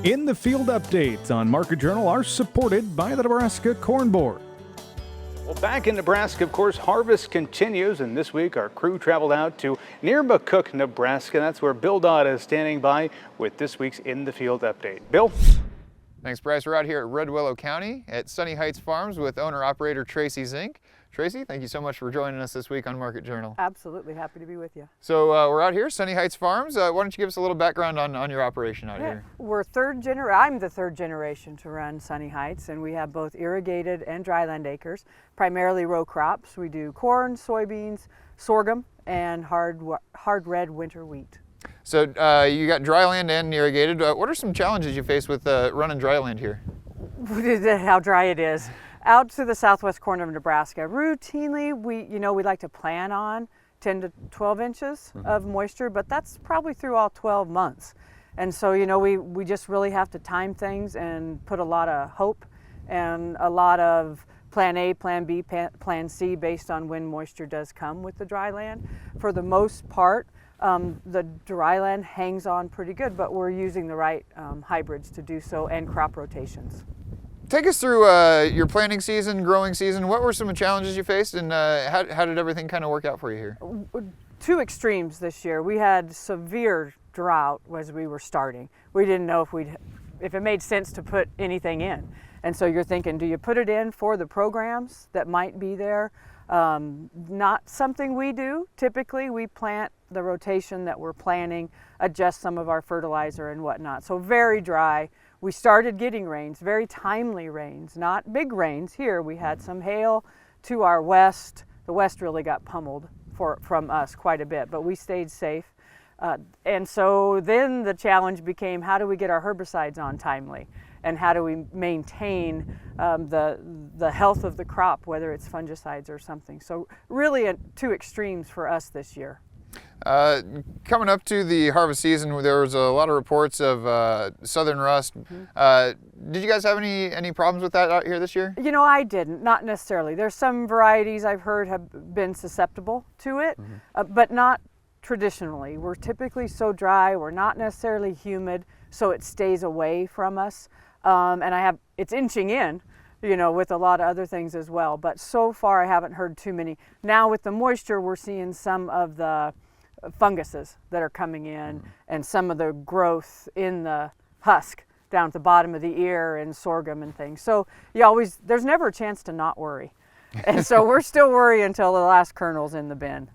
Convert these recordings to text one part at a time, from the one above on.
In the Field updates on Market Journal are supported by the Nebraska Corn Board. Well, back in Nebraska, of course, harvest continues, and this week our crew traveled out to near McCook, Nebraska. That's where Bill Dodd is standing by with this week's In the Field update. Bill? Thanks, Bryce. We're out here at Red Willow County at Sunny Heights Farms with owner-operator Tracy Zink. Tracy, thank you so much for joining us this week on Market Journal. Absolutely, happy to be with you. So we're out here, Sunny Heights Farms. Why don't you give us a little background on your operation out here? We're I'm the third generation to run Sunny Heights, and we have both irrigated and dryland acres, primarily row crops. We do corn, soybeans, sorghum, and hard red winter wheat. So you got dryland and irrigated. What are some challenges you face with running dryland here? How dry it is. Out to the southwest corner of Nebraska, routinely we like to plan on 10 to 12 inches of moisture, but that's probably through all 12 months. And so we just really have to time things and put a lot of hope and a lot of plan A, plan B, plan C based on when moisture does come with the dry land. For the most part, the dry land hangs on pretty good, but we're using the right hybrids to do so and crop rotations. Take us through your planting season, growing season. What were some of the challenges you faced, and how did everything kind of work out for you here? Two extremes this year. We had severe drought as we were starting. We didn't know if it made sense to put anything in. And so you're thinking, do you put it in for the programs that might be there? Not something we do. Typically, we plant the rotation that we're planning, adjust some of our fertilizer and whatnot. So very dry. We started getting rains, very timely rains, not big rains here. We had some hail to our west. The west really got pummeled from us quite a bit, but we stayed safe. And so then the challenge became, how do we get our herbicides on timely? And how do we maintain the health of the crop, whether it's fungicides or something? So really two extremes for us this year. Coming up to the harvest season, there was a lot of reports of southern rust. Did you guys have any problems with that out here this year? I didn't, not necessarily. There's some varieties I've heard have been susceptible to it, but not traditionally. We're typically so dry, we're not necessarily humid, so it stays away from us. And it's inching in, with a lot of other things as well. But so far I haven't heard too many. Now with the moisture, we're seeing some of the funguses that are coming in and some of the growth in the husk down at the bottom of the ear and sorghum and things. So there's never a chance to not worry. And so we're still worrying until the last kernel's in the bin.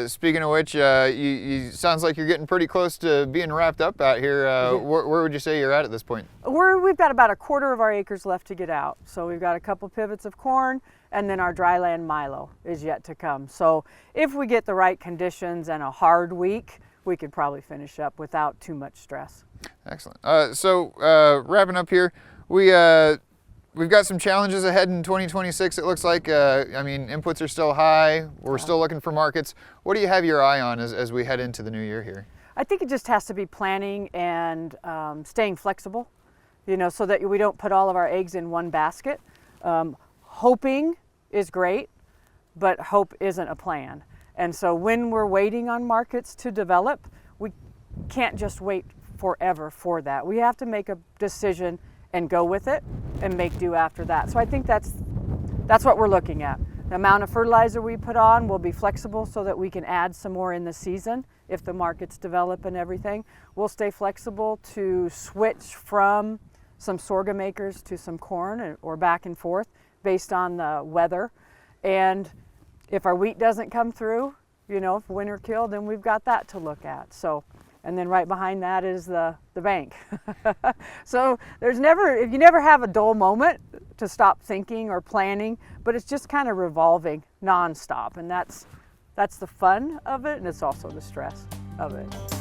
Speaking of which, you sounds like you're getting pretty close to being wrapped up out here. Where would you say you're at this point? We've got about a quarter of our acres left to get out. So we've got a couple pivots of corn, and then our dryland milo is yet to come. So if we get the right conditions and a hard week, we could probably finish up without too much stress. Excellent. So wrapping up here, we've got some challenges ahead in 2026, it looks like. Inputs are still high. We're still looking for markets. What do you have your eye on as we head into the new year here? I think it just has to be planning and staying flexible, so that we don't put all of our eggs in one basket. Hoping is great, but hope isn't a plan. And so when we're waiting on markets to develop, we can't just wait forever for that. We have to make a decision and go with it and make do after that. So I think that's what we're looking at. The amount of fertilizer we put on will be flexible so that we can add some more in the season if the markets develop and everything. We'll stay flexible to switch from some sorghum acres to some corn or back and forth based on the weather. And if our wheat doesn't come through, if winter killed, then we've got that to look at. So. And then right behind that is the bank. So you never have a dull moment to stop thinking or planning, but it's just kind of revolving nonstop. And that's the fun of it, and it's also the stress of it.